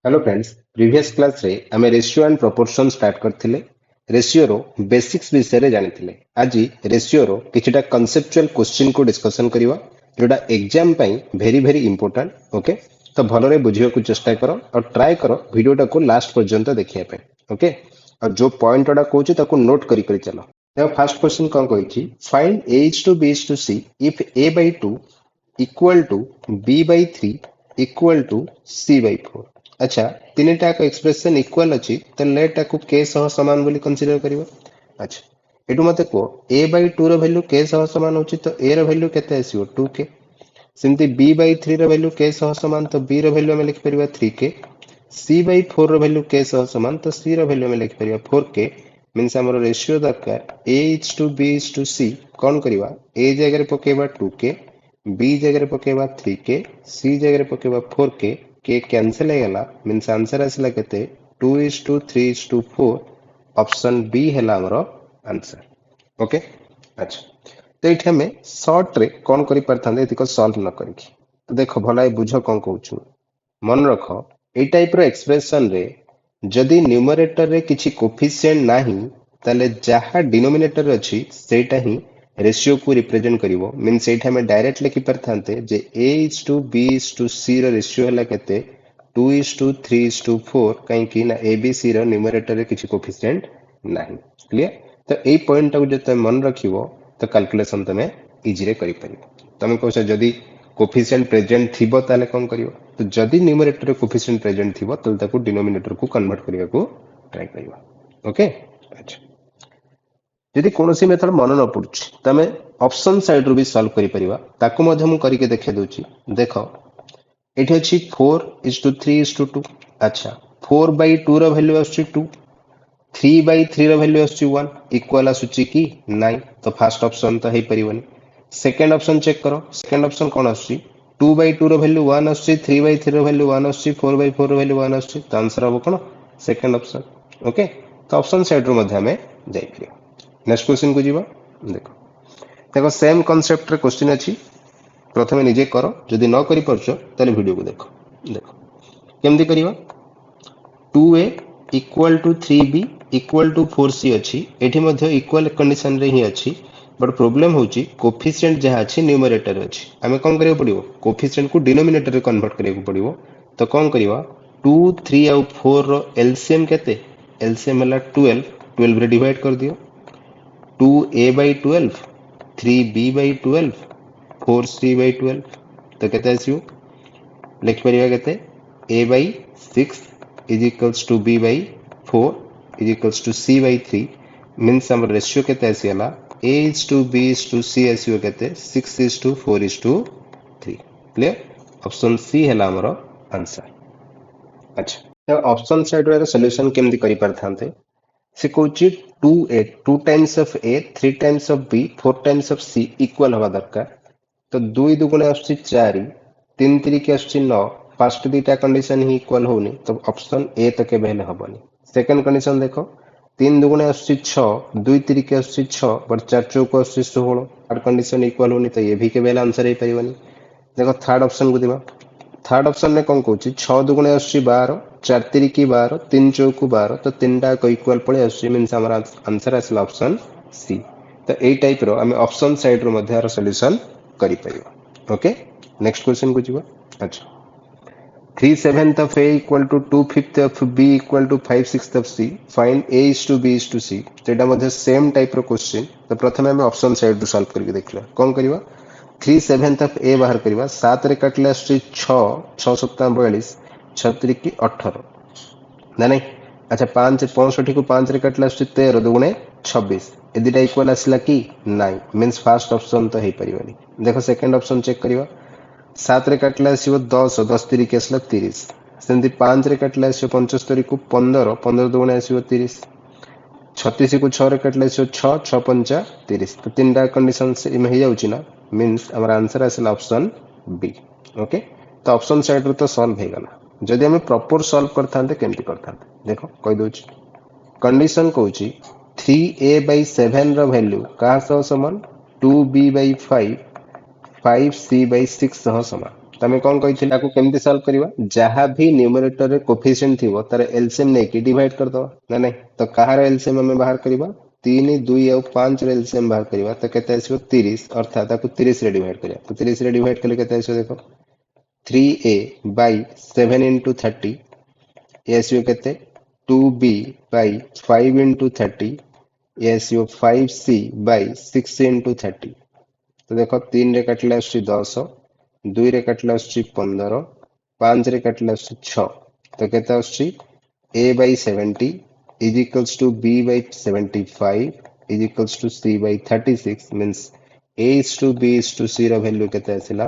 Hello friends previous class रे आमे ratio and proportion start करथिले रेशियो रो बेसिक्स विषय रे जानिथिले आज रेशियो रो किछिटा कॉन्सेप्चुअल क्वेश्चन को डिस्कशन करिवा जोटा एग्जाम पई वेरी वेरी इंपोर्टेंट ओके तो भलो रे बुझियो को चेष्टा करो और ट्राई करो वीडियोटा को लास्ट पर्यंत देखिया पे ओके और जो पॉइंट ओडा कहूची ताको नोट करी करी चलो देखो फर्स्ट क्वेश्चन कोन कहूची find a is to b is to c if a by 2 equal to b by 3 equal to c by 4 अच्छा तीनटा एक्सप्रेशन इक्वल अच्छी तो लेट को के सह समान बोली कंसीडर करिवो अच्छा एटू मते को a by 2 रो वैल्यू के सह समान होची तो a रो वैल्यू केते आसीओ 2k सिमती b by 3 रो वैल्यू के सह समान तो b रो वैल्यू हम लिख परिबा 3k c by 4 रो वैल्यू के सह समान तो c रो वैल्यू हम लिख परिबा 4k मींस हमरो रेशियो दरकार a is to b is to c कोन करिवा a जगह रे पकेबा 2k b जगह रे पकेबा 3k c जगह रे पकेबा 4k के कैंसिल ହେଇଗଲା मींस आंसर आसला केते 2 is to 3 is to 4 option B हैला हमरो आंसर ओके अच्छा तो एठी हमें शॉर्ट रे कोन करि परथांदे एतिको सॉल्व न करिकी तो देखो भलाई बुझो कोन कहूछु मन रखो ए टाइप रो एक्सप्रेशन रे जदि न्यूमरेटर रे किछि कोफिशिएंट नाही ताले जहा डिनोमिनेटर अछि सेटा ही रेशियो को रिप्रेजेंट करिवो मींस एठा में डायरेक्ट लिखि परथांते जे a is to b is to c रो रेशियो हला केते 2 is to 3 is to 4 काहे कि ना a b c रो न्यूमरेटर रे किछि कोफिशिएंट नाही क्लियर तो ए पॉइंट को जते मन रखिवो तो कैलकुलेशन तमे इजी रे करि परिबो तमे कहछ जदि कोफिशिएंट प्रेजेंट थिबो ताले कोन करिवो तो जदि न्यूमरेटर रे कोफिशिएंट प्रेजेंट थिबो तले ताको डिनोमिनेटर को कन्वर्ट करिया को ट्राई करिवो ओके अच्छा यदि कोनोसी मेथड मन न पड़ुछि तमे ऑप्शन साइड रो भी सॉल्व करि परिबा ताको मध्य मु करिके देखे दोछि देखो एठी अछि 4 is to 3 is to 2 अच्छा 4 by 2 रो वैल्यू आछि 2 3 by 3 रो वैल्यू आछि 1 इक्वल आसुछि कि नाही तो फर्स्ट ऑप्शन तो हे परिबनी सेकंड ऑप्शन चेक करो सेकंड ऑप्शन कोन आछि 2 by 2 रो वैल्यू 1 आछि 3 by 3 रो वैल्यू 1 आछि 4 by 4 रो वैल्यू 1 आछि तो आंसर हो कोन सेकंड ऑप्शन ओके तो ऑप्शन साइड रो मध्य हमें जाई परिबा नेक्स्ट क्वेश्चन को जीवा देखो देखो सेम कांसेप्ट रे क्वेश्चन अछि प्रथमे निजे करो जदि न करि परछो तले वीडियो को देखो देखो केमदी करिवा 2a equal to 3b equal to 4c अछि एठी मध्ये इक्वल कंडीशन रे ही अछि बट प्रॉब्लम होची कोफिशिएंट जहा अछि न्यूमरेटर अछि हमें कोन करियो पड़िबो कोफिशिएंट को डिनोमिनेटर रे कन्वर्ट करियो पड़िबो तो कोन करिवा 2 3 और 4 रो एलसीएम केते एलसीएम हला 12 12 रे डिवाइड कर दियो 2a by 12 3b by 12 4c by 12 तो केते आसियो लिख परिबा केते a by 6 is equals to b by 4 is equals to c by 3 means हमर रेशियो केते आसीला a is to b is to c आसियो केते 6 is to 4 is to 3 clear option C हैला हमर आंसर अच्छा तो ऑप्शन साइड रे solution केमदी करि परथांते से कहूँ 2a 2 times of a 3 times of b 4 times of c equal हवा दरकार तो 2 दुगुणे आछी 4 3 3 आछी 9 फर्स्ट दुईटा कंडीशन ही इक्वल होनी तो ऑप्शन ए तो केबे हेले हबनी सेकंड कंडीशन देखो 3 दुगुणे आछी 6 2 3 आछी 6 बट 4 चौक आछी 16 थर्ड कंडीशन इक्वल होनी तो ये भी केबे आंसर हे परिबनी देखो थर्ड ऑप्शन को दिबा थर्ड ऑप्शन में कौन कहूँ 6 दुगुणे आछी 12 4 3 12 3 चौक 12 तो तीनटा को इक्वल पळे आछी मींस हमर आंसर आसला ऑप्शन सी तो ए टाइप रो हम ऑप्शन साइड रो मध्ये सॉल्यूशन करि परिबा ओके नेक्स्ट क्वेश्चन को जीवा अच्छा 3/7 of a equal to 2/5 of b equal to 5/6 of c find a is to b is to c सेटा मध्ये सेम टाइप रो क्वेश्चन तो प्रथमे हम ऑप्शन साइड रो सॉल्व करके देखला कोन करिवा 3/7 of a बाहर करिवा 7 रे काटले आछी 6 6 7 42 36 की 18 ना नहीं अच्छा 5 65 को 5 रे काटले आछी 13 दुगुणे 26 ए दिटा इक्वल आसला कि नाही मींस फर्स्ट ऑप्शन तो हे परिबनी देखो सेकंड ऑप्शन चेक करिवा 7 रे काटले आसीबो 10 10 3 के आसला 30 सेंती 5 रे काटले आसीबो 75 को 15 15 दुगुणे आसीबो 30 36 को 6 रे काटले आसीबो 6 6 5 30 तो तीनटा कंडीशन से इमे हे जाउची ना मींस हमर आंसर आसला ऑप्शन बी ओके तो ऑप्शन साइड रो तो सॉल्व हे गला जदि हमें प्रॉपर सॉल्व करथांते केमति करथांते देखो कहि दोची कंडीशन कहूची 3a by 7 रो वैल्यू का सह समान 2b by 5 5c by 6 सह समान तमें कौन कही केमती सॉल्व करवा जहाँ भी न्यूमरेटर रे कोफिशिएंट थिबो तार एलसीएम नहीं कि डिवाइड कर दो ना नहीं तो कहार एलसीएम हमें बाहर करवा 3 2 और 5 रे एलसीएम बाहर करवा तो केते आसीबो 30 अर्थात ताको 30 रे डिवाइड करया तो 30 रे डिवाइड कले केते आसीबो देखो 3a by 7 into 30 ये आसीबो केते 2b by 5 into 30 ये आसीबो 5c by 6 into 30 तो देखो 3 रे काटले आसी 10 2 रे काटले आसी 15 5 रे काटले आसी 6 तो केते आसी a by 70 is equals to b by 75 is equals to c by 36 means a is to b is to c रो वैल्यू केते आसिला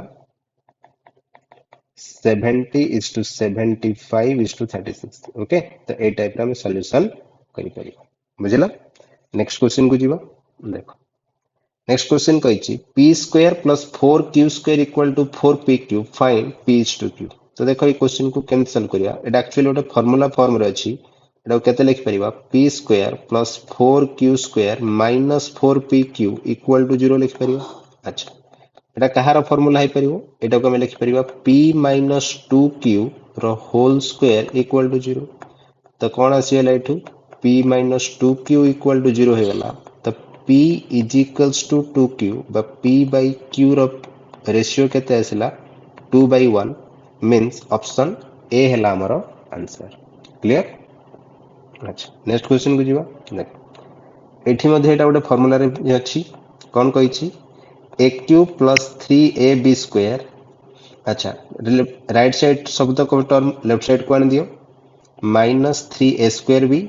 70 is to 75 is to 36 okay तो ए टाइप रा हम सॉल्यूशन करि परिबा बुझला नेक्स्ट क्वेश्चन को जीवा देखो नेक्स्ट क्वेश्चन कहिछि p square plus 4q square equal to 4p cube find p is to q तो देखो ये क्वेश्चन को केमति सॉल्व करिया एटा एक्चुअली ओटे फार्मूला फॉर्म रे अछि एटा केते लिख परिबा p square plus 4q square minus 4p cube equal to 0 लिख परिबा अच्छा एटा कहार फॉर्मूला है परिबो एटा को हम लिख परिबा p माइनस 2q रो होल स्क्वायर इक्वल टू 0 तो कौन आसीगला एठू p minus 2q equal to 0 हो गला तो p is equals to 2q बा p bye q row ratio केते आसिला 2 by 1 मींस ऑप्शन ए हैला हमरो आंसर क्लियर अच्छा नेक्स्ट क्वेश्चन को जीवा देख एठी मध्ये एटा गोटे फार्मूला रे अछि कोन कहिछि a cube plus 3ab square अच्छा राइट साइड शब्द को टर्म लेफ्ट साइड को आन दियो minus 3a square b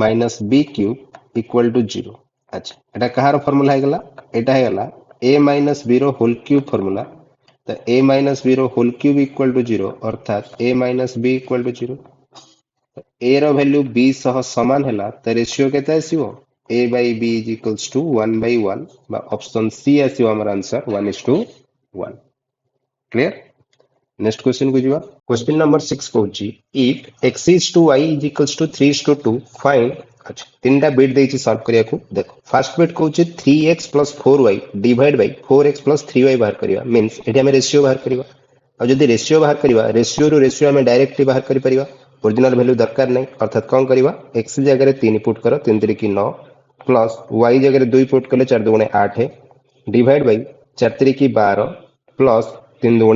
minus b cube equal to 0 अच्छा एटा कहार फार्मूला है गला एटा है गला a माइनस b रो होल क्यूब फार्मूला तो a माइनस b रो होल क्यूब इक्वल टू 0 अर्थात a minus b equal to 0 a रो वैल्यू b सह समान हैला तो रेशियो केते आसीबो a by b is equals to 1 by 1 बा ऑप्शन सी आसीबो हमर आंसर 1:1 क्लियर नेक्स्ट क्वेश्चन को जीवा क्वेश्चन नंबर 6 कहूची if x is to y is equals to 3:2 find अच्छा तीनटा बिट देछि सॉल्व करिया को देखो फर्स्ट बिट कहूची 3x plus 4y divide by 4x plus 3y बाहर करिया मींस एठी हम रेशियो बाहर करिवा और जदी रेशियो बाहर करिवा रेशियो रो रेशियो हम डायरेक्टली बाहर करि परिवा ओरिजिनल वैल्यू दरकार नै अर्थात कोन करिवा x जगह रे 3 पुट करो 3 3 की 9 प्लस y जगह 2 पुट कले 4 2 8 है डिवाइड बाय 4 3 की 12 प्लस 3 2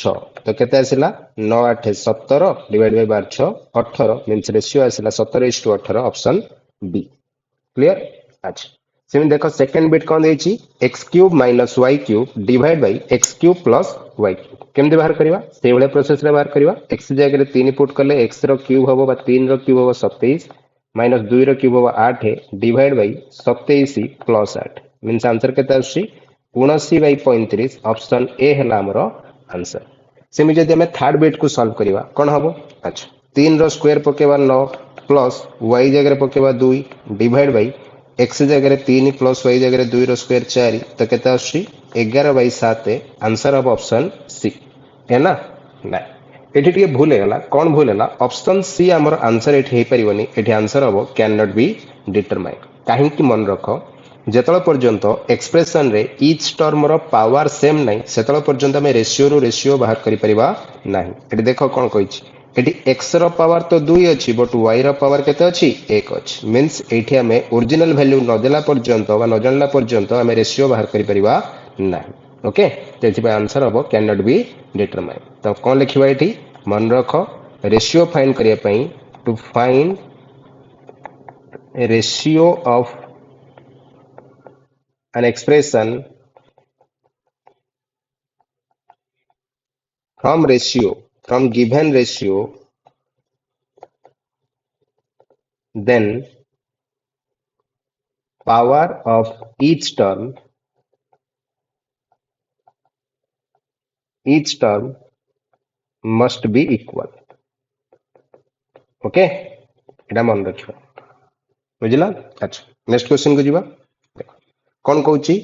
6 तो केते आसिला 9 8 17 डिवाइड बाय 12 6 18 मींस रेशियो आसिला 17:18 ऑप्शन बी क्लियर अच्छा सेम देखो सेकंड बिट कोन देछि x cube minus y cube divide by x cube plus y cube केमते बाहर करबा से वाला प्रोसेस रे बाहर करबा x जगह रे 3 पुट करले x रो क्यूब हबो बा 3 रो क्यूब हबो 27 माइनस 2 रो क्यूब हबो 8 divide by 27 plus 8 means answer केते आछि 79/35 ऑप्शन ए हैला हमरो आंसर सेमी जदि हमें थर्ड बिट को सॉल्व करबा कोन हबो अच्छा 3 रो स्क्वायर पकेबा 9 प्लस y जगह रे पकेबा 2 डिवाइड बाय x जगह रे 3 प्लस y जगह रे 2 रो स्क्वायर 4 तो केते आछि 11/7 आंसर ऑफ ऑप्शन सी है ना ना एठी टिके भूल हैला कोन भूल हैला ऑप्शन सी हमर आंसर एठी हे परिबनी एठी आंसर हबो कैन नॉट बी डिटरमाइन काहे कि मन रखो जेतल पर्यंत एक्सप्रेशन रे ईच टर्म रो पावर सेम नै सेतल पर्यंत हम रेशियो रो रेशियो बाहर करि परिबा नाही एठी देखो कोन कहिछि एठी x रो पावर तो 2 अछि बट y रो पावर केते अछि 1 अछि मींस एठी हमें ओरिजिनल वैल्यू न देला पर्यंत बा न जानला पर्यंत हमें रेशियो बाहर करि परिबा नाही ओके तो एथि आंसर हबो कैन नॉट बी डिटरमाइन तो कोन लिखिबा एठी मन रखो रेशियो फाइंड करिया पई to find ratio of an expression from given ratio then power of each term must be equal okay एटा मन रखियो बुझला अच्छा नेक्स्ट क्वेश्चन को जीवा कौन कहूची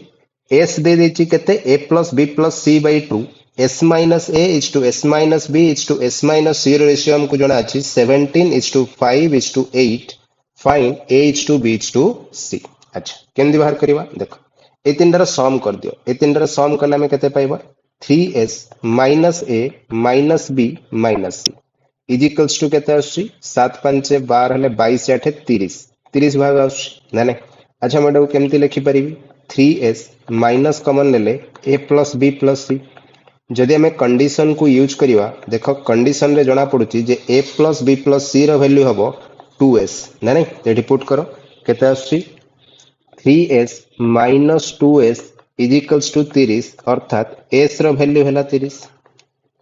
s दे देची केते a plus b plus c by 2 s minus a is to s minus b is to s minus c ratio हमको जणा अछि 17 is to 5 is to 8 find a is to b is to c अच्छा केमदी बाहर करबा देखो ए तीनटार सम कर दियो ए तीनटार सम करले हमें केते पाइबा 3s minus a minus b minus c is equals to केते आछी 7 5 12 हेले 22 8 30 30 भाग आछी ना नहीं। अच्छा मैं केमती लिखि परिबी 3s माइनस कॉमन लेले a plus b plus c जदि आम कंडीशन को यूज करिवा देख कंडीशन रे जना पड़ुची जे a plus b plus c रो वैल्यू हबो 2s ना नहीं तो एठी पुट करो केते आछी 3s minus 2s is equals to 30 अर्थात s रो वैल्यू हैला 30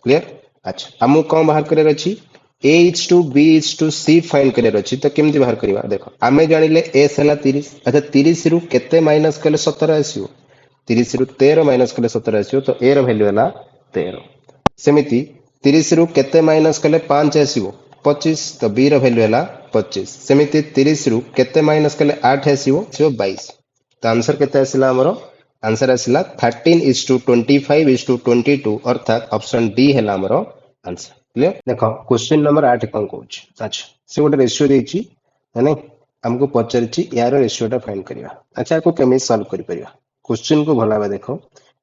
क्लियर। अच्छा हमू कौन बाहर करे अछि a is to b is to c find करे अछि तो केमती बाहर करिवा देखो आमे जानिले s हैला 30 अच्छा 30 रु केते माइनस कले 17 आसीओ 30 रु 13 माइनस कले 17 आसीओ तो a रो वैल्यू हैला 13 सेमिति 30 रु केते माइनस कले 5 आसीओ 25 तो b रो वैल्यू हैला 25 सेमिति 30 रु केते माइनस कले 8 आसीओ 22 तो आंसर केते आसिला हमरो आंसर आसिला 13:25:22 अर्थात ऑप्शन डी है हमरो आंसर क्लियर। देखो क्वेश्चन नंबर 8 कौन कहूछ अच्छा से गोटे रेशियो देछि माने हमको पचारिछि यार रेशियोटा फाइंड करिया अच्छा याको केमि सॉल्व करि परिया क्वेश्चन को भला बा देखो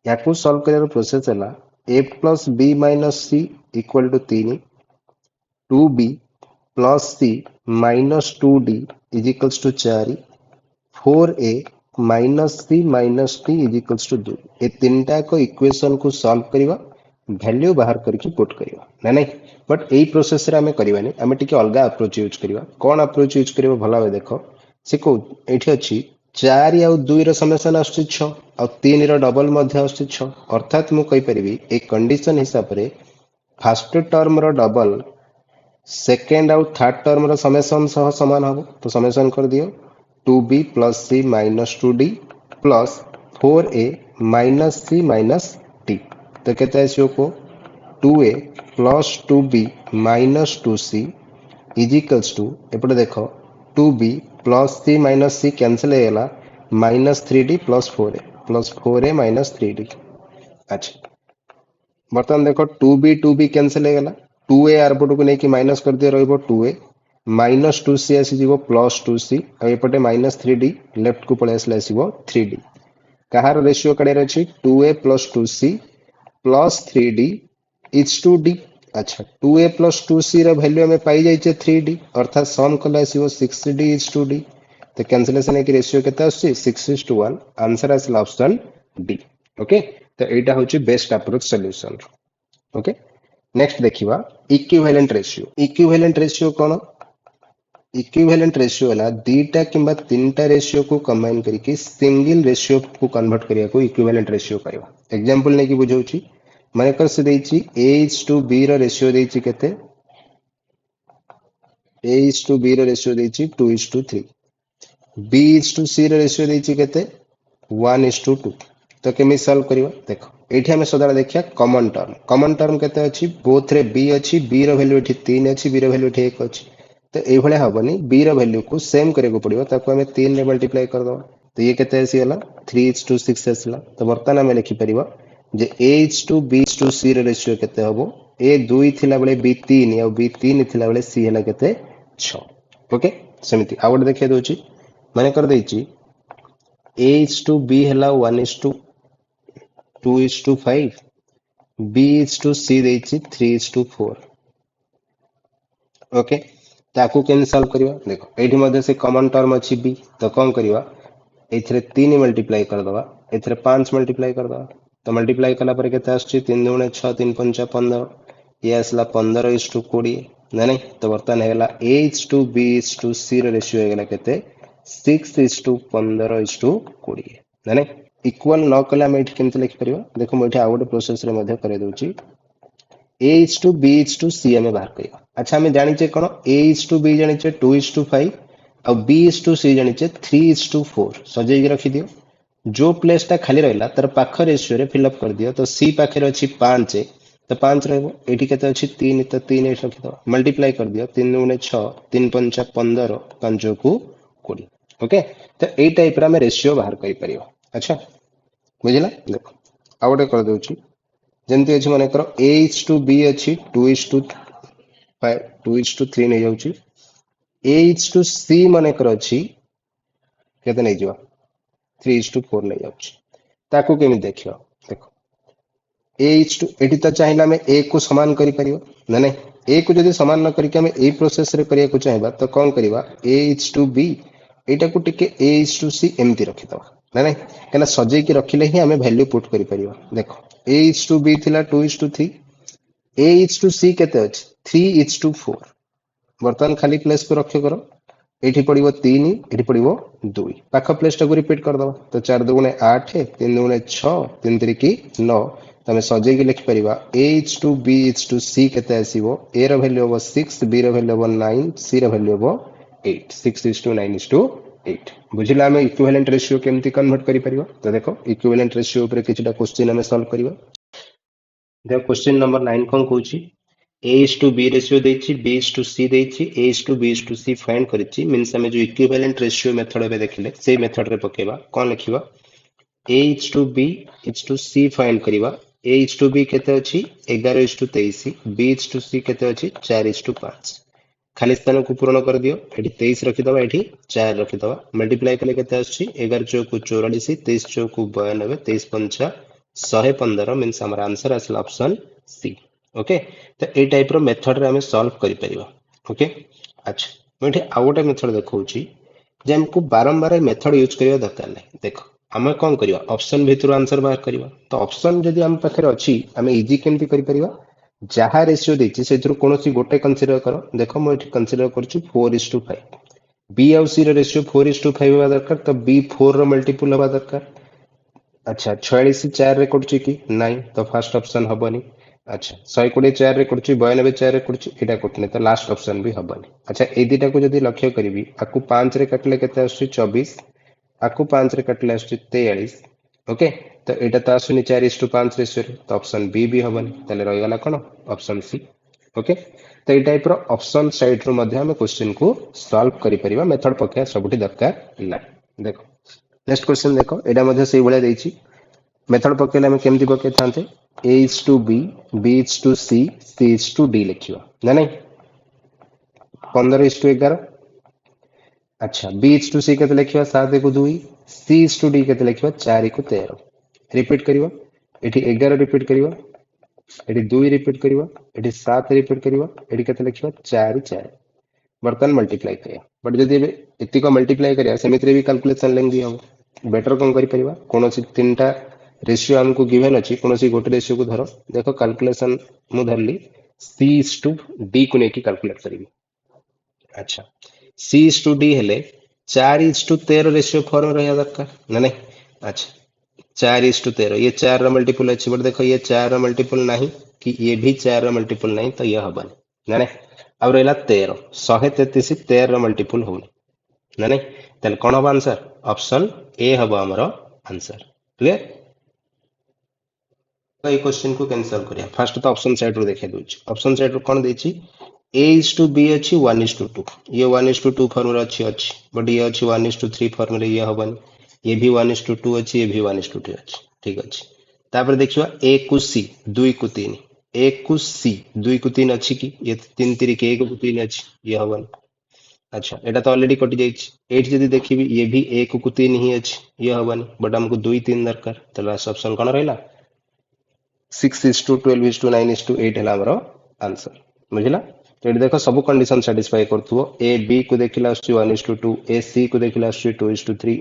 याको सॉल्व करियार प्रोसेस हैला a plus b minus c equal to 3 2b plus c minus 2d is equals to 4 4a minus c minus t is equals to 2 ये तीनटा को इक्वेशन को सॉल्व करिवा वैल्यू बाहर करके पुट करिवा ना नहीं बट एई प्रोसेस रे हमें करिवानी हमें टिके अलगा अप्रोच यूज करिवा कोन अप्रोच यूज करिवा भला बे देखो से को एठी अछि 4 या 2 रो समेशन आछी 6 और 3 रो डबल मध्ये आछी 6 अर्थात मु कहि परिबी ए कंडीशन हिसाब रे फर्स्ट टर्म रो डबल सेकेंड आउ थर्ड टर्म रो समेशन सह समान हबो तो समेशन कर दियो 2b plus c minus 2d plus 4a minus c minus t तो कहते हैं इसको को 2a plus 2b minus 2c is equals to एपटे देखो 2b plus c minus c cancel होगा minus 3d plus 4a minus 3d अच्छा बर्तमान देखो 2b कैंसिल होगा 2a आरपट को लेकिन माइनस कर दिया रहिबो 2a minus 2c आसीଯିवो plus 2c और एपटे माइनस 3d लेफ्ट को पळे आसले आसीबो 3d कहार रेशियो कड़े अछि 2a plus 2c plus 3d is to d अच्छा 2a प्लस 2c रो वैल्यू हमें पाई जाइछे 3d अर्थात सम कले आसीबो 6d इज टू d तो कैंसिलेशन है कि रेशियो केता आसी 6:1 आंसर आसला ऑप्शन डी ओके तो एटा होची best approach solution okay next देखिवा इक्विवेलेंट रेशियो कोन इक्विवेलेंट रेशियो है दीटा किंबा तीनटा रेशियो को कंबाइन करके सिंगल रेशियो को कन्वर्ट करिया को इक्विवेलेंट रेशियो कहवा एग्जांपल नै कि बुझौची माने कर से देछि a is to b रो रेशियो देछि केते a is to b रो रेशियो देछि 2:3 b is to c रो रेशियो देछि केते 1:2 तो केमि सॉल्व करिवा देखो एठी हमें सदाला देखिया कॉमन टर्म केते अछि बोथ रे b अछि b रो वैल्यू एठी 3 अछि b रो वैल्यू एठी 1 अछि तो ये भाया हेनी बी वैल्यू को सेम करने पड़ो ताको आम 3 रे मल्टीप्लाई करदे तो ये केते आसीगला 3:6 आसला तो बर्तमान आम लिखिपर जे a:b:c रो रेशियो केते हबो a 2 थिला बेले b 3 या b 3 थिला बेले c हला केते 6 ओके समिति आ गोटे देखिए दोची माने कर देछि a:b हला 1:2:5 b:c देछि 3:4 ओके ताकू केन सॉल्व करिवा देखो एठी मध्ये से कॉमन टर्म अछि b तो कौन करिवा एथरे 3 मल्टीप्लाई कर दवा एथरे 5 मल्टीप्लाई कर दवा तो मल्टीप्लाई कला पर केते आछि 3 दूने 6 3 5 15 ये आसला 15:20 ना नहीं तो बर्तन हेला a:b:c रो रेशियो हेला केते 6:15:20 ना नहीं इक्वल न कला हम एठी केमते लिखि परिवा देखो म एठी आ गोटे प्रोसेस रे मध्ये करे दोची a:b:c हमें बाहर करिवा अच्छा हमें जानिचे कोन a:b जानिचे 2:5 और b:c जानिचे 3:4 सजेई के रखि दियो जो प्लेस टा खाली रहला तर पाख रेशियो रे फिल अप कर दियो तो c पाखे रे अछि 5 तो 5 रहबो एठी केते अछि 3 तो 3 एठी रखि दो मल्टीप्लाई कर दियो 3 दूने 6 3 5 15 5 को 20 ओके तो ए टाइप रा में रेशियो बाहर करि परियो अच्छा बुझिला देखो आ गोटे कर दोची जेमती अछि माने करो a:b अछि 2:3 नहीं जाउची a:c माने करो अछि केते नहीं जिवा 3:4 नहीं जाउची ताकू केमि देखियो देखो ए इज टू एटी तो चाहिए आम ए को सामान कर ना नहीं ए को जब सामान न करके आम ए प्रोसेस रे करिया को चाहिए तो कौन करवा ए इज टू बी एटा को टिके ए इज टू सी एमती रखिदवा ना नहीं कहीं सजे की रखिले ही आम वैल्यू पुट कर देखो ए इज टू बी थिला 2:3 ए इज टू सी केते अछि 3:4 बर्तमान खाली प्लेस को रख करो एठी पड़िबो 3 एठी पड़िबो 2 पाख प्लेस टा को रिपीट कर दबा तो 4 दुगुणे 8 3 दुगुणे 6 3 3 9 तमे सजे की लिखि परिबा a is to b is to c केते आसीबो a रो वैल्यू हो 6 b रो वैल्यू हो 9 c रो वैल्यू हो 8 6 is to 9 is to 8 बुझिला हमें इक्विवेलेंट रेशियो केमती कन्वर्ट करि परिबो तो देखो इक्विवेलेंट रेशियो ऊपर किछटा क्वेश्चन हमें सॉल्व करिबा देखो क्वेश्चन नंबर 9 कोन कहूची a is to b ratio देछि b is to c देछि a is to b is to c find करिछि मींस हमें जो इक्विवेलेंट रेशियो मेथड बे देखिले से मेथड रे पकेबा कोन लिखिबा a is to b is to c find करिबा a is to b केते अछि 11 is to 23 b is to c केते अछि 4 is to 5 खाली स्थान को पूर्ण कर दियो एठी 23 रखि दबा एठी 4 रखि दबा मल्टीप्लाई कले केते आछि 11 चौक 44 23 चौक 92 23 पंचा 115 मींस हमर आंसर आसला ऑप्शन सी ओके तो ए टाइप रो मेथड रे हमें सॉल्व करि परिबा ओके अच्छा मैं एठी आ गोटे मेथड देखौची जे हमको बारंबार मेथड यूज करिया दरकार नै देखो आम कौन करवा ऑप्शन भितर आंसर बाहर करवा तो ऑप्शन जदि आम पाखे अच्छी आम इजी केमती कर जहाँ रेशियो देछि से कौन गोटे कनसीडर कर देख मुझे कनसीडर कर 4:5 बी आउ सी रेशियो 4:5 हवा दरकार तो बी 4 रो मल्टीपल हवा दरकार अच्छा 46 4 रे करूची कि नहीं तो फर्स्ट ऑप्शन हबनी अच्छा 120 4 रे करूची 92 4 रे करूची एटा कोटने तो लास्ट ऑप्शन भी हबनी अच्छा ए दिटा को जदि लक्ष्य करी आकु 5 रे काटले केते आसी 24 आकु 5 रे काटले आसी 43 ओके तो एटा तो आसुनी 4:5 रेशियो तो ऑप्शन बी भी हबनी तले रहि गला कोन ऑप्शन सी ओके तो A type row option side रो मध्ये हम क्वेश्चन को सॉल्व करि परिबा मेथड पक्का सबुठी दरकार ना देखो नेक्स्ट क्वेश्चन देखो एटा मध्ये सेही भले देछि मेथड पकेले हम केमती पके थांते a is to b b is to c c is to d लिखियो ना नहीं 15:11 अच्छा b is to c केते लिखियो 7 को 2 c is to d केते लिखियो 4 को 13 रिपीट करियो एठी 11 रिपीट करियो एठी 2 रिपीट करियो एठी 7 रिपीट करियो एठी केते लिखियो 4 4 बर्तन मल्टीप्लाई करिया बट जदि एति को मल्टीप्लाई करिया सेमिति भी कैलकुलेशन लेंग दियो बेटर कोन करि परिबा कोनोसी तीनटा रेशियो हमको गिवन अछि कोनोसी गोटे रेशियो को धरो देखो कैलकुलेशन मु धरली c is to d को नेकी कैलकुलेट करिवि अच्छा c is to d हेले 4 is to 13 रेशियो फॉर्म रहया दरकार ना नहीं अच्छा 4 is to 13 ये 4 रा मल्टीपल अछि बट देखो ये 4 रा मल्टीपल नहीं कि ये भी 4 रा मल्टीपल नहीं तो ये हबनी ना नहीं अब रहला 13 133 13 रा मल्टीपल होनी ना नहीं तले कोन हबा आंसर ऑप्शन ए हबा हमरो आंसर क्लियर ये क्वेश्चन को कैंसिल करिया फर्स्ट तो ऑप्शन साइड रो देखै दोछि ऑप्शन साइड रो कोन देछि a is to b अछि 1:2 ये 1:2 फॉर्म रे अछि बट ये अछि 1:3 फॉर्म रे ये हबनी ये भी 1:2 अछि ये भी 1:2 अछि ठीक अछि तापर देखियो a को c 2 को 3 a को c 2 को 3 अछि कि ये 3 3 के 1 को 3 अछि ये हबनी अच्छा एटा तो ऑलरेडी कटि जाइछि 8 जदि देखिबी ये भी 1 को 3 ही अछि ये हबनी बट हमको 2 3 दरकार तो लास्ट ऑप्शन कोन रहला 6:12:9:8 है हमरो आंसर बुझिला तो ये देखो सब कंडीशन सैटिस्फाई करथुओ ए बी को देखिला आसु 1:2 ए सी को देखिला आसु 2:3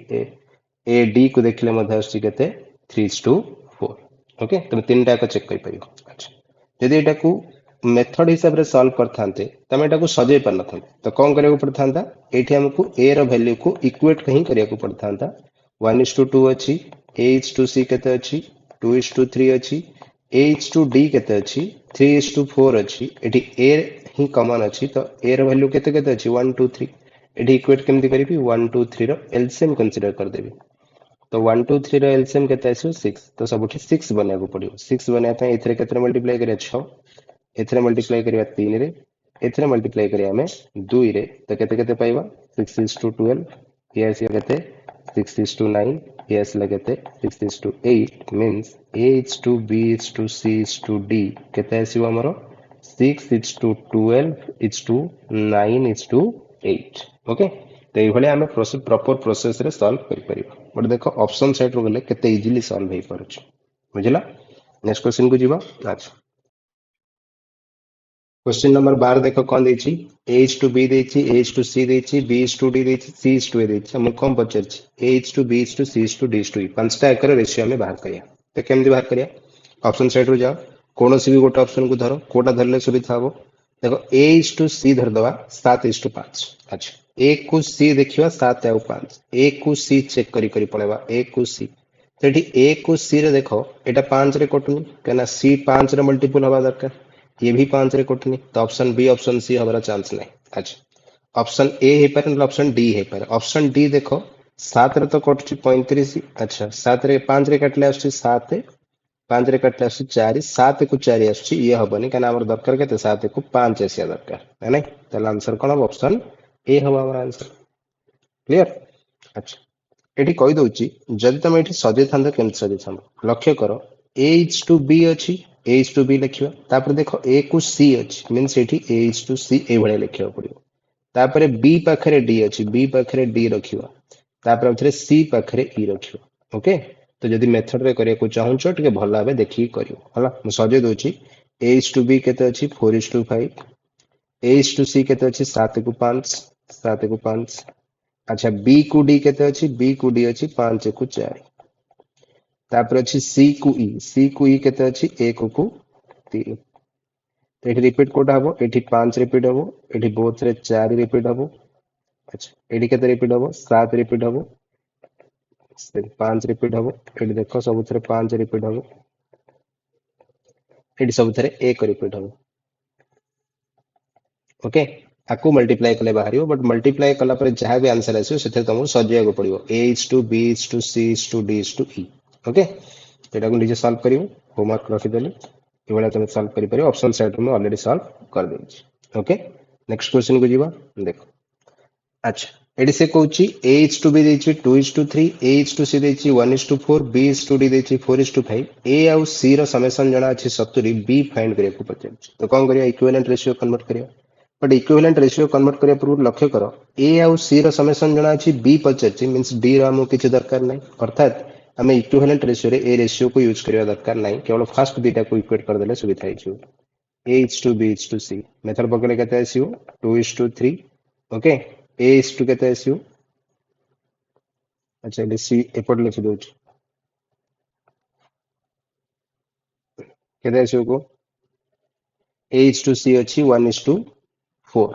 ए डी को देखिले मध्ये आसु केते 3:4 ओके तुम तीनटा को चेक कर परियो अच्छा यदि एटा को मेथड हिसाब रे सॉल्व करथांते तमे एटा को सजे पर नथांते तो कोन करिया को पड़थांता एठी हमको ए रो वैल्यू को इक्वेट कहीं करिया को पड़थांता 1:2 अछि a is to c केते अछि 2:3 अछि a is to d केते अछि 3:4 अछि एठी a ही कॉमन अछि तो a रो वैल्यू केते केते अछि 1 2 3 एठी इक्वेट केमति करिबी 1 2 3 रो एलसीएम कंसीडर कर देबी तो 1 2 3 रो एलसीएम केते आसो 6 तो सबठी 6 बनिया को पड़ियो 6 बनिया था एथरे केते मल्टीप्लाई करिया 6 एथरे मल्टीप्लाई करिया 3 रे एथरे मल्टीप्लाई करिया हमें 2 रे तो केते केते पाइबा 6:12 ये आसी केते 6:9 yes लगते 6:8 means a is to b is to c is to d केते आसीबो हमरो 6 is to 12 is to 9 is to 8 okay तो ये भले हमें प्रोसेस प्रॉपर प्रोसेस रे सॉल्व करि परिबा बट देखो ऑप्शन साइड रो गले केते इजीली सॉल्व हे परछ बुझला नेक्स्ट क्वेश्चन को जीवा। अच्छा, क्वेश्चन नंबर 12 देखो कौन देछि। एच टू बी देछि, एच टू सी देछि, बी इज टू डी देछि, सी इज टू ए देछि। हम कौन पचारछि H to B is to C is to D is to E पांचटा एकर रेशियो हमें बाहर करिया। तो केमती बाहर करिया, ऑप्शन साइड रो जाओ, कौन सी भी गोटे ऑप्शन को धरो, कोटा धरले सुविधा हबो। देखो ए इज टू सी धरदवा 7 इज टू 5। अच्छा, ए को सी देखिवा 7 ଆଉ 5, ए को सी चेक करी करी पळेवा, ए को सी तो एठी ए को सी रे देखो एटा 5 रे कटुनी कहना सी 5 रे मल्टीपल हवा दरकार, ये भी 5 रे कटुनी तो ऑप्शन बी ऑप्शन सी हमारा चांस नहीं। अच्छा, ऑप्शन ए हे पारे ना ऑप्शन डी हे पारे। ऑप्शन डी देखो 7 रे तो कटुची 35। अच्छा, 7 रे 5 रे काटले आछी 7, 5 रे काटले आछी 4, 7 को 4 आछी ये हबनी कहना हमर दरकार केते 7 को 5 आसिया दरकार है नहीं। ताले आंसर कोन हबो, ऑप्शन ए हबो हमर आंसर। क्लियर। अच्छा, एठी कहि दउची जदि तुम एठी सजे थांदो केमति सजे थांदो लक्ष्य करो। ए इज टू बी अछि, ए इज टू बी लिखिबा, तापर देखो ए को सी अछि मींस एठी ए इज टू सी ए भळे लिखिबा पड़िबो। तापर बी पाखरे डी अछि, बी पाखरे डी रखिबा, तापर उथरे सी पाखरे ई रखिबा। ओके, तो जदि मेथड रे करिया को चाहूचो टिके भल भाबे देखि करियो हला। म सजे दउची ए इज टू बी केते अछि 4 is to 5, A is to C केते अछि 7 को 5, 7 को 5। अच्छा, बी को डी केते अछि, बी को डी अछि 5 को 4, तापर अछि सी को ई, सी को ई केते अछि 1 को 3। तो एठी रिपीट कोटा हबो, एठी 5 रिपीट हबो, एठी बोथ रे 4 रिपीट हबो। अच्छा, एठी केते रिपीट हबो 7 रिपीट हबो, 5 रिपीट हबो, एठी देखो सबुथरे 5 रिपीट हबो, एठी सबुथरे 1 रिपीट हबो। ओके, आकु मल्टीप्लाई कले बाहरियो, बट मल्टीप्लाई कला पर जहां भी आंसर आसियो सेथे तुमको सजिया को पड़ियो a is to b is to c is to d is to e। Okay, एटा को निजे सॉल्व करियो, होमवर्क रखि देले ए वाला तुम सॉल्व करि परियो। ऑप्शन सेट में ऑलरेडी सॉल्व कर देछि। ओके, नेक्स्ट क्वेश्चन को जीवा देखो। अच्छा, एडी से कहूची a इज टू b देछि 2 is to 3, a is to c देछि 1 is to 4, b is to d देछि 4 इज टू 5, a आउ c रो समेशन जणा अछि 70, b फाइंड करिया को पचाछि। तो कोन करिया इक्विवेलेंट रेशियो कन्वर्ट करिया, बट इक्विवेलेंट रेशियो कन्वर्ट करिया पूर्व लक्ष्य करो ए आउ सी रो समेशन जणा अछि बी पचाछि मींस डी रो हमु किछ दरकार नै, अर्थात हमें इक्विवेलेंट रेशियो रे ए रेशियो को यूज करिया दरकार नै, केवल फर्स्ट बीटा को इक्वेट कर देले सुविधा हिजो। A is to B is to C method पकड़े केते आसीओ 2 is to 3। Okay, A is to केते आसीओ, अच्छा ले सी एपट लिखि दउछि केते आसीओ को ए इज टू सी अछि 1 इज टू 4।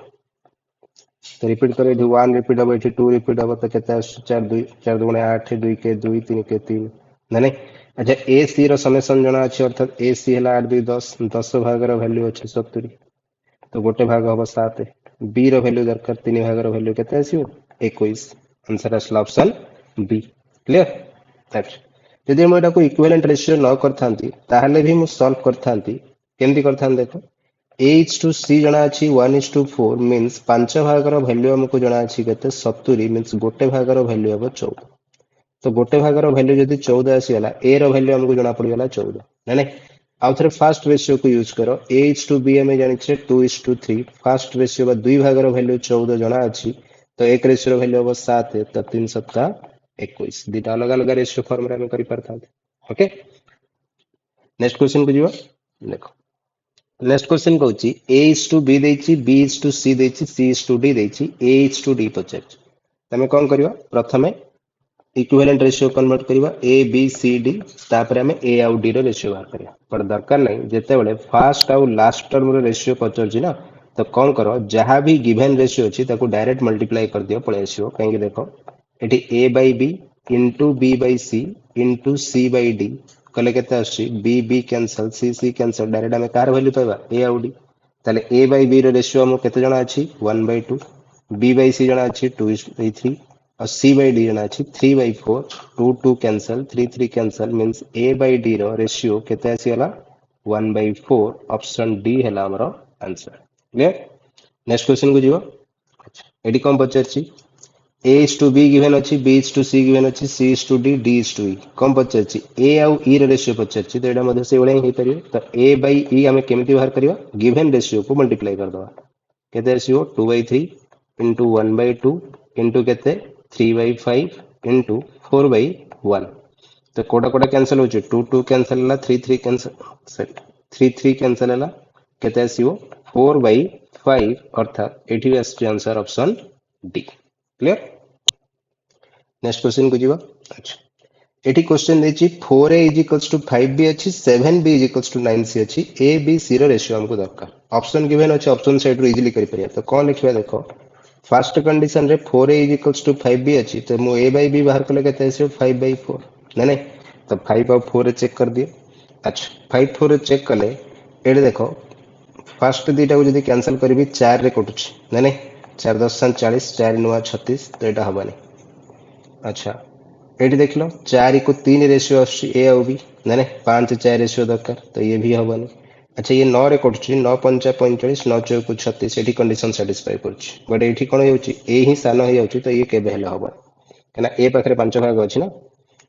तो रिपीट करे एठी 1 रिपीट हबो, एठी 2 रिपीट हबो, तो केते आछ 4 2 4 2 8 2 के 2 3 के 3 ना नहीं। अच्छा, ए सी रो समेशन जणा अछि अर्थात ए सी हला 8 2 10, 10 भाग रो वैल्यू अछि 70, तो गोटे भाग हबो 7। बी रो वैल्यू दरकार 3 भाग रो वैल्यू केते आसीओ 21। आंसर आसला ऑप्शन बी। क्लियर। अच्छा, यदि हम एटा को इक्विवेलेंट रेशियो न करथांती ताहले भी मु सॉल्व करथांती। केमती करथान देखो, ए इज टू सी जना अछि 1 इज टू 4 मींस 5 भाग रो वैल्यू हमको जना अछि केते 70 मींस गोटे भाग रो वैल्यू हबो 14। तो गोटे भाग रो वैल्यू जदी 14 आसी गला, ए रो वैल्यू हमको जना पड़ी गला 14 ना नहीं। आउ थरे फर्स्ट रेशियो को यूज करो, ए इज टू बी हमें जानि छे 2 इज टू 3, फर्स्ट रेशियो बा दुई भाग रो वैल्यू 14 जना अछि, तो एक रेशियो रो वैल्यू हबो 7, तो 3 7 21, दिटा अलग अलग रेशियो फॉर्म रे हम करि परथां। ओके, नेक्स्ट क्वेश्चन को जीवा देखो। नेक्स्ट क्वेश्चन कहूँ ए इज टू बी देछि, बी इज टू सी देछि, सी इज टू डी देछि, ए इज टू डी पचार तमें कौन करवा प्रथमे इक्विवेलेंट रेशियो कन्वर्ट करवा ए बी सी डी, तापर हमें ए आउ डी रो रेशियो बाहर करवा पर दरकार नहीं। जेते बेले फर्स्ट आउ लास्ट टर्म रो रेशियो पचार ना, तो कौन करो जहां भी गिवन रेशियो अछि ताको डायरेक्ट मल्टीप्लाई कर दियो पळे आसीओ। कहीं देखो एटी A by B into B by C into C by D कले केते आछि B B cancel C C cancel, direct हमें कार वैल्यू पाइबा ए आउ डी। ताले ए बाय बी रो रेशियो हम केते जणा अछि 1 बाय 2, बी बाय सी जणा अछि 2 बाय 3 और सी बाय डी जणा अछि 3 बाय 4। 2 2 कैंसल 3 3 कैंसल मींस ए बाय डी रो रेशियो केते आसी गला 1 बाय 4। ऑप्शन डी हैला हमरो आंसर। क्लियर। नेक्स्ट क्वेश्चन को जीवा। अच्छा, एडी कम पचारछि A is to B given अच्छी, B is to C given अच्छी, C is to D, D is to E कम पचारछि ए आउ ई रो रेशियो पचारछि, तो एटा मध्ये से बळे ही परियो। तो ए बाय ई हमें केमिति बाहर करबा गिवन रेशियो को मल्टीप्लाई कर दवा केते आसीओ 2 बाय 3 इंटू 1 बाय 2 इंटू केते 3 बाय 5 इंटू 4 बाय 1। तो कोड़ा कोड़ा कैंसिल हो 2 2 कैंसिल है 3 3 कैंसिल 3 3 कैंसिल है केते आसीबो 4/5 अर्थात एठी भी आसी answer option D clear next question को जीवा अच्छा एटी क्वेश्चन देछि 4a is equals to 5b अछि 7b is equals to 9c अछि a b c रो रेशियो हमको दरकार ऑप्शन गिवन अछि ऑप्शन साइड रो इजीली करि परिया तो कोन लिखबा देखो फर्स्ट कंडीशन रे 4a is equals to 5b अछि तो मु a बाय b बाहर कले केते आसी 5/4 नहीं नहीं तो 5 और 4 रे चेक कर दिए अच्छा 5 4 रे चेक कले एडे देखो फर्स्ट दीटा को जदी कैंसिल करबी 4 रे कटुछ नहीं नहीं 4 10 40 4 9 36 तो एटा हबानी अच्छा ये देख लो 4 को 3 रेशियो ए आउ बी ना 5 4 रेशियो दरकार तो ये भी हबनी अच्छा ये 9 रे कटुची 9 5 45 9 4 36 एठी कंडीशन सैटिस्फाई करछि बट एठी कोन होउची ए ही सान हो जाउची तो ये केबे हेले हबो कना ए पाखरे 5 भाग अछि ना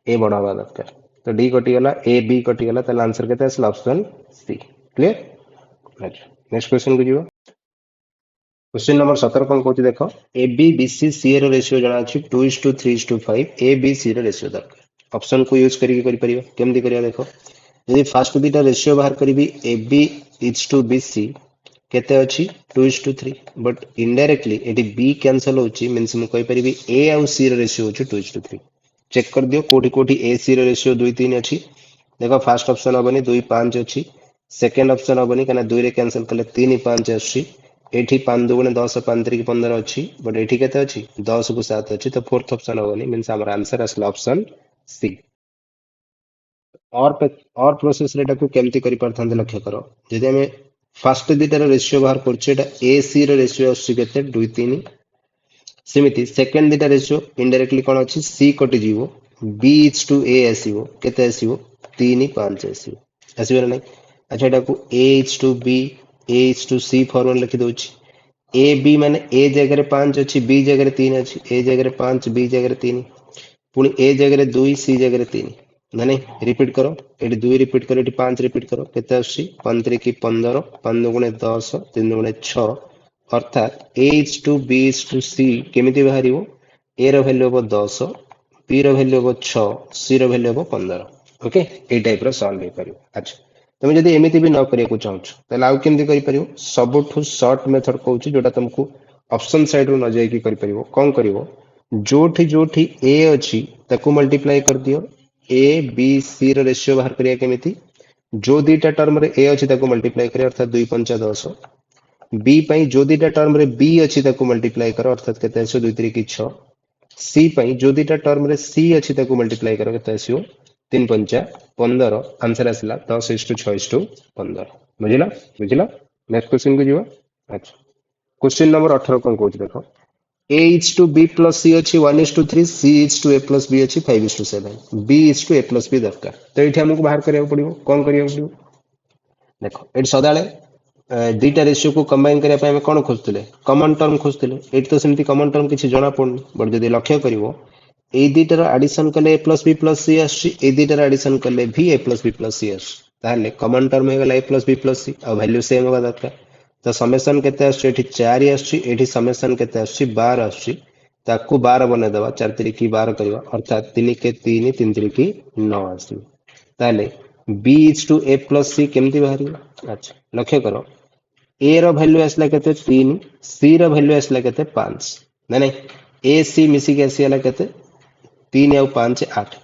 ए बड़ हबा दरकार तो डी कटि गला ए बी कटि गला त आंसर केते आसला ऑप्शन सी क्लियर अच्छा नेक्स्ट क्वेश्चन को जीवा क्वेश्चन नंबर 17 कौन कहते देख A B B C C रो रेशियो जना अछि 2:3:5 ए बी सी रो रेशियो दरकार ऑप्शन को यूज करके करि परिबा केमदी करिया देखो यदि फर्स्ट दुटा रेशियो बाहर करिबी A B is to B C केते अछि 2:3 बट इनडायरेक्टली एटी बी कैंसिल होछि मींस मु कहि परिबी ए आउ सी रो रेशियो होछि 2:3 चेक कर दियो कोठी कोठी ए सी रो रेशियो 2 3 अछि देखो फर्स्ट ऑप्शन हबनी 2 5 अछि सेकंड ऑप्शन हबनी कना 2 रे कैंसिल कले 3 5 अछि एठी 5 दुगुणे 10 5 3 15 अछि बट एठी केते अछि 10 को 7 अछि तो फोर्थ ऑप्शन होबनी मींस हमर आंसर असला ऑप्शन सी और प्रोसेस रेटा को केमती करि परथांते लक्ष्य करो जदि हमें फर्स्ट दिटार रेशियो बाहर करछे एटा ए सी रो रेशियो अछि केते 2 3 सेमिति सेकंड दिटा रेशियो इनडायरेक्टली कोन अछि सी कटि जीवो बी इज टू ए आसीबो केते आसीबो 3 5 आसीबो आसीबो नै अच्छा एटा को A is to B A is to C formula लिखि दोछि ए बी माने ए जगह 5 अच्छी बी जगह 3 अच्छी ए जगह 5 बी जगह 3 पुणी ए जगह 2 सी जगह 3 ना नहीं रिपीट करो ये 2 रिपीट करो ये 5 रिपीट करो केते आसी 5 3 की 15 5 दुगुणे 10 3 दुगुणे 6 अर्थात A is to B is to C केमिति बाहरिबो ए रो वैल्यू हो 10 बी रो वैल्यू हो 6 सी रो वैल्यू हो 15 ओके ए टाइप रो सॉल्व हे परिबो अच्छा तुम जदि एमिति भी न करिया को चाहछ ताले आउ केमति करि परिबो सबठु शॉर्ट मेथड कहूची जोटा तुमको ऑप्शन साइड रो न जाय की करि परिबो कोन करिवो जोठी जोठी ए अछि ताकू मल्टीप्लाई कर दियो ए बी सी रो रेशियो बाहर करिया केमिति जो दीटा टर्म रे ए अछि ताकू मल्टीप्लाई करिया अर्थात 2 5 10 बी पई जो दीटा टर्म रे बी अछि ताकू मल्टीप्लाई करो अर्थात केते आसो 2 3 की 6 सी पई जो दीटा टर्म रे सी अछि ताकू मल्टीप्लाई करो केते आसो 3 5 15 आंसर आसला 10:6:15 बुझिला बुझिला नेक्स्ट क्वेश्चन को जीवा अच्छा क्वेश्चन नंबर 18 कौन कहूची देखो a is to b plus c अच्छी 1:3 c is to a plus b अच्छी 5:7 b is to a plus b दरकार तो ये हमको बाहर करिया पड़िबो कौन करिया पड़िबो देखो ये सदाले दीटा रेशियो को कंबाइन करिया पे हम कोन खोजतले कॉमन टर्म खोजतले एट तो सेमती कॉमन टर्म किछि जणा पड़नी बट जदी लक्ष्य करिवो ए दीटार एडिशन कले a plus b plus c आछि ए दीटार एडिशन कले भी a plus b plus c आछि ताले कॉमन टर्म हे गला a plus b plus c uh value same होगा दरकार तो समेशन केते आछि एठी 4 आछि एठी समेशन केते आछि 12 आछि ताकू 12 बने दबा 4 3 की 12 करबा अर्थात 3 के 3 3 3 की 9 आछि ताले b is to a plus c केमती बाहरी अच्छा लक्ष्य करो a रो वैल्यू आसला केते 3 c रो वैल्यू आसला केते 5 नै नै a c मिसी के आसीला केते 3 और 5 8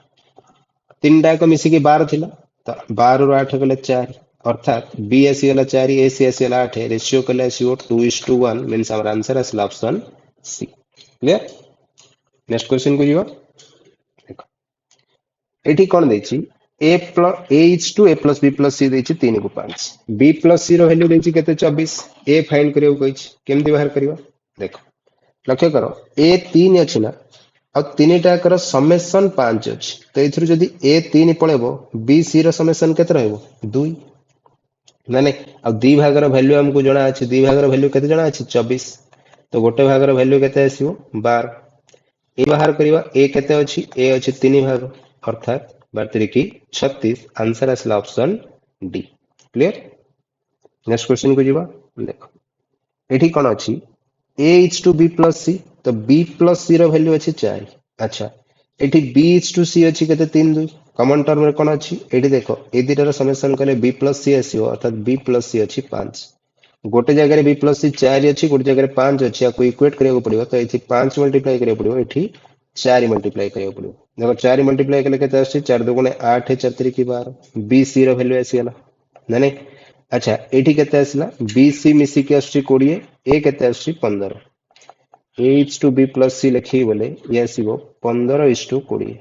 तीन टा को मिसी के 12 थिला तो 12 रो 8 गले 4 अर्थात बी एसी वाला 4 ए सी एसी वाला 8 रेशियो कले आसीओ 2:1 मींस आवर आंसर आसला option C clear next question को जीवा देखो एठी कोन देछि a plus a is to a plus b plus c देछि 3 को 5 b plus c रो वैल्यू देछि केते 24 a फाइंड करियो कहिछि केमति बाहर करियो देखो लक्ष्य करो a 3 अछि ना आ तीन टाकर समेसन 5 अछि तो एथुर जदी a 3 पळेबो b c रो समेसन केते रहबो 2 ना नहीं अब दी भागर वैल्यू हमको जणा अछि दी भागर वैल्यू केते जणा अछि 24 तो गोटे भागर वैल्यू केते आसीबो 12 ए बाहर करिवा ए केते अछि ए अछि 3 भाग अर्थात 12 की 36 आंसर आसला option D clear next question को जीवा देखो एठी कोन अछि a is to b plus c तो b plus c रो वैल्यू अछि 4 अच्छा एठी b is to c अछि केते 3 2 कॉमन टर्म रे कोन अछि एठी देखो ए दिटार समेशन कले b प्लस c आसीओ अर्थात b प्लस c अछि 5 गोटे जगह रे b प्लस c 4 अछि गोटे जगह रे 5 अछि आपको इक्वेट करियो पड़िबो तो एठी 5 मल्टीप्लाई करियो पड़िबो एठी 4 मल्टीप्लाई करियो पड़िबो देखो 4 मल्टीप्लाई कले केते आछि 4 दुगुणे 8 4 3 की 12 b c रो वैल्यू आसी गला ना नहीं अच्छा एठी केते आसला b c मिसी के आछि 20 a केते आछि 15 a is to b plus c लिखी बोले ये आसीबो 15 is to 20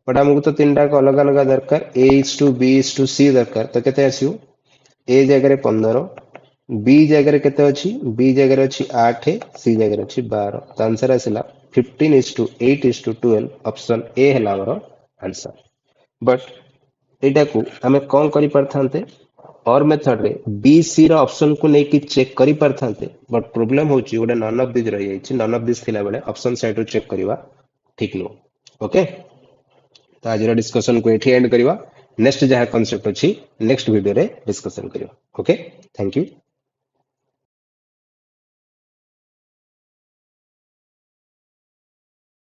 बट हमको तो तीनटा को अलग अलग दरकार a is to b is to c दरकार तो केते आसीबो a जगह रे 15 b जगह रे केते अछि b जगह रे अछि 8 c जगह रे अछि 12 तो आंसर आसीला 15 is to 8 is to 12 option A हला हमर आंसर बट एटा को हमें कोन करि परथांते और मेथड रे बी सी रो ऑप्शन को नहीं कि चेक करि परथांते बट प्रॉब्लम होची ओडे नन ऑफ दिस रही जाईची नन ऑफ दिस थिला बेले ऑप्शन साइड रो चेक करिवा ठीक नो ओके तो आज डिस्कशन को एठी एंड करिवा नेक्स्ट जहा कांसेप्ट अछि नेक्स्ट वीडियो रे डिस्कशन करिवा ओके थैंक यू